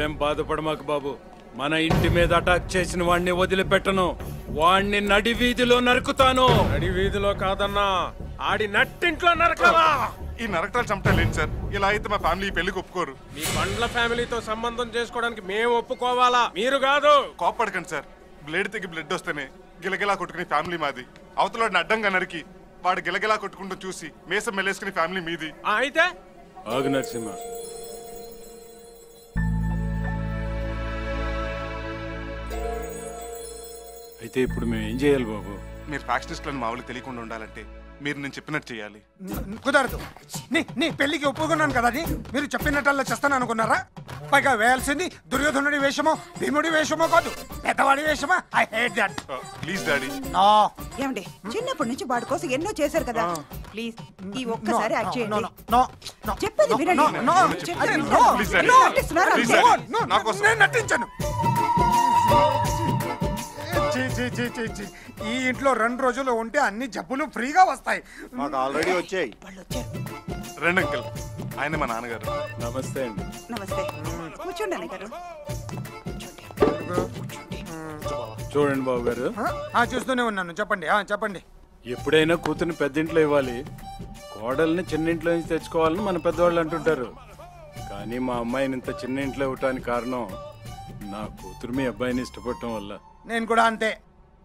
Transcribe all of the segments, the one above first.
నువ్వేం బాధపడమాకు బాబు. మన ఇంటి మీద అటాక్ చేసిన వాడిని వదిలిపెట్టను. వాణ్ణి నడి వీధిలో నరుకుతాను. నడి వీధిలో కాదన్నా, ఆడి నట్టింట్లో నరకాలా? ఈ నరకటాలు చంపలేండి సార్. ఇలా అయితే మా ఫ్యామిలీ పెళ్లికి ఒప్పుకోరు. మీ బండ్ల ఫ్యామిలీతో సంబంధం చేసుకోవడానికి మేము ఒప్పుకోవాలా, మీరు కాదు? కోప్పడకండి సార్. బ్లేడ్ తెగి బ్లడ్ వస్తేనే గిలగిలా కొట్టుకుని ఫ్యామిలీ మాది. అవతల అడ్డంగా నరికి వాడు గిలగిలా కొట్టుకుంటూ చూసి మేసం మెల్లేసుకుని ఫ్యామిలీ మీది. అయితే ఆగు నరసింహ. అయితే ఇప్పుడు మేము ఏం చేయాలి బాబు? మీరు ఫ్యాక్షనిస్టులను మా వాళ్ళకి తెలియకుండా ఉండాలంటే మీరు నేను చెప్పినట్టు చేయాలి. కుదరదు. నీ పెళ్లికి ఒప్పుకున్నాను కదా అని మీరు చెప్పినట్టల్లా చేస్తాను అనుకున్నారా? పైగా వేయాల్సింది దుర్యోధనుడి వేషమో భీముడి వేషమో కాదు, పెద్దవాడి వేషమా. I hate that. Please daddy. No. ఏమండి, చిన్నప్పటి నుంచి వాడి కోసం ఎన్నో చేశారు కదా, ప్లీజ్ ఈ ఒక్కసారి యాక్ట్ చేయండి. నో. చెప్పేది వినండి. చెప్పేది నేను నటించను. ఈ ఇంట్లో 2 రోజులు ఉంటే అన్ని జబ్బులు ఫ్రీగా వస్తాయి. మాకు ఆల్రెడీ వచ్చాయి. రండి అంకుల్, ఆయన మా నాన్నగారు. నమస్తే అండి. నమస్తే. కూర్చోండి అన్నయ్య గారు. చూడండి బాబు గారు. చూస్తూనే ఉన్నాను. చెప్పండి చెప్పండి. ఎప్పుడైనా కూతుర్ని పెద్దింట్లో ఇవ్వాలి, కోడల్ని చిన్నింట్లో నుంచి తెచ్చుకోవాలని మన పెద్దవాళ్ళు అంటుంటారు. కానీ మా అమ్మాయిని ఇంత చిన్న ఇంట్లో ఇవ్వటానికి కారణం నా కూతురు మీ అబ్బాయిని ఇష్టపడటం వల్ల. నేను కూడా అంతే.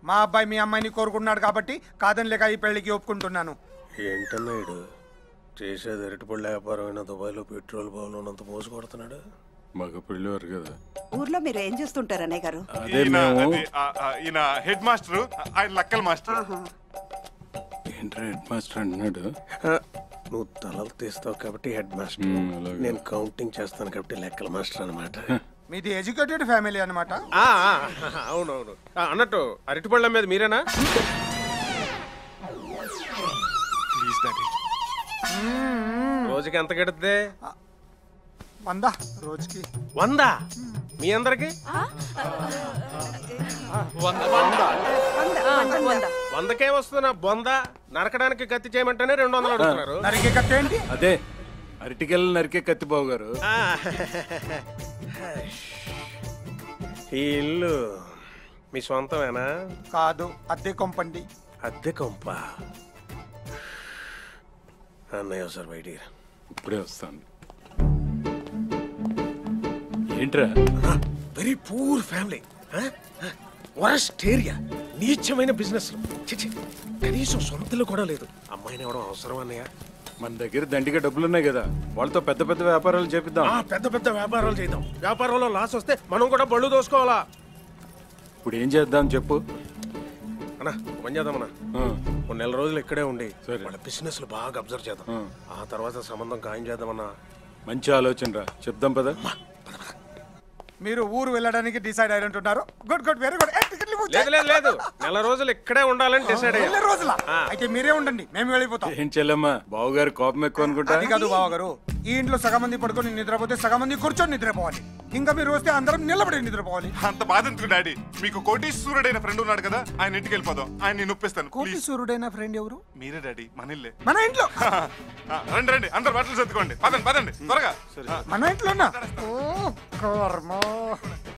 మా అబ్బాయి మీ అమ్మాయిని కోరుకున్నాడు కాబట్టి కాదని లేక ఈ పెళ్లికి ఒప్పుకుంటున్నాను. ఏంటన్నాడు చేసేది? అరటిపళ్ళ వ్యాపారం అయినా దుబాయ్లో పెట్రోల్ బాగున్నంత మోసు కొడుతున్నాడు. మగ పెళ్ళివారు కదా. ఊర్లో మీరు ఏం చేస్తుంటారు అన్నయ్య గారు? అదే మేము. ఈయన హెడ్ మాస్టర్, ఆయన లక్కల్ మాస్టర్. ఏంట్రా హెడ్ మాస్టర్ అంటున్నాడు? నువ్వు తలలు తీస్తావు కాబట్టి హెడ్ మాస్టర్, నేను కౌంటింగ్ చేస్తాను కాబట్టి లెక్కల మాస్టర్ అనమాట. మీది ఎడ్యుకేటెడ్ ఫ్యామిలీ అన్నమాట. అవునవును. అన్నట్టు అరటిపళ్ళ మీద మీరేనా? Please daddy. రోజుకి ఎంత గడుతుంది? 100 రోజుకి. 100? మీ అందరికి 100కే వస్తున్నా బొంద. నరకడానికి కత్తి చేయమంటేనే 200 అడుగుతున్నారు. నరికే కత్తి ఏంటి? అదే అరటికెళ్ళ నరికే కత్తి బాబు గారు. ఈ ఇల్లు మీ సొంతమేనా? కాదు, అద్దె కొంపండి. అద్దె కొంప. అన్నయ్య సార్ బయటికి. ఇప్పుడే వస్తాను. ఏంట్రా? Very poor family, worst area, నీచమైన బిజినెస్. కనీసం సొంతలు కూడా లేదు. అమ్మాయిని ఎవడం అవసరం అన్నయ్య? మన దగ్గర దండిగా డబ్బులున్నాయి కదా, వాళ్ళతో పెద్ద పెద్ద వ్యాపారాలు చేపిద్దాం. పెద్ద పెద్ద వ్యాపారాలు చేద్దాం. వ్యాపారంలో లాస్ వస్తే మనం కూడా బళ్ళు దోసుకోవాలా? ఇప్పుడు ఏం చేద్దాం చెప్పు అన్నా. పని చేద్దామన్నా, కొన్ని నెల రోజులు ఇక్కడే ఉండి వాళ్ళ బిజినెస్ బాగా అబ్జర్వ్ చేద్దాం. ఆ తర్వాత సంబంధం ఖాయం చేద్దామన్నా. మంచి ఆలోచన రా, చెప్దాం పద. మీరు ఊరు వెళ్ళడానికి డిసైడ్ అయ్యంటున్నారు. Good good, very good. లేదు, నెల రోజులు ఇక్కడే ఉండాలని డిసైడ్ అయ్యారు. రోజుల అయితే మీరే ఉండండి, మేము వెళ్ళిపోతాం. ఏం చెల్లమ్మా, బావగారు కోపం ఎక్కువ అనుకుంటా. అది కాదు బావగారు, ఈ ఇంట్లో సగం మంది పడుకొని నిద్రపోతే సగం మంది కూర్చొని నిద్రపోవాలి. ఇంకా మీరు వస్తే అందరం నిలబడి నిద్రపోవాలి. అంత బాధ ఎందుకు డాడీ? మీకు కోటీశ్వరుడైన ఫ్రెండ్ ఉన్నాడు కదా, ఆయన ఇంటికి వెళ్ళిపోదాం. ఆయన నేను ఒప్పిస్తాను. కోటీశ్వరుడైన ఫ్రెండ్ ఎవరు? మీరే డాడీ, మన ఇల్లే. మన ఇంట్లో. రండి అందరు బట్టలు సర్దుకోండి. పదండి త్వరగా. మన ఇంట్లోనా? ఓ కర్మ.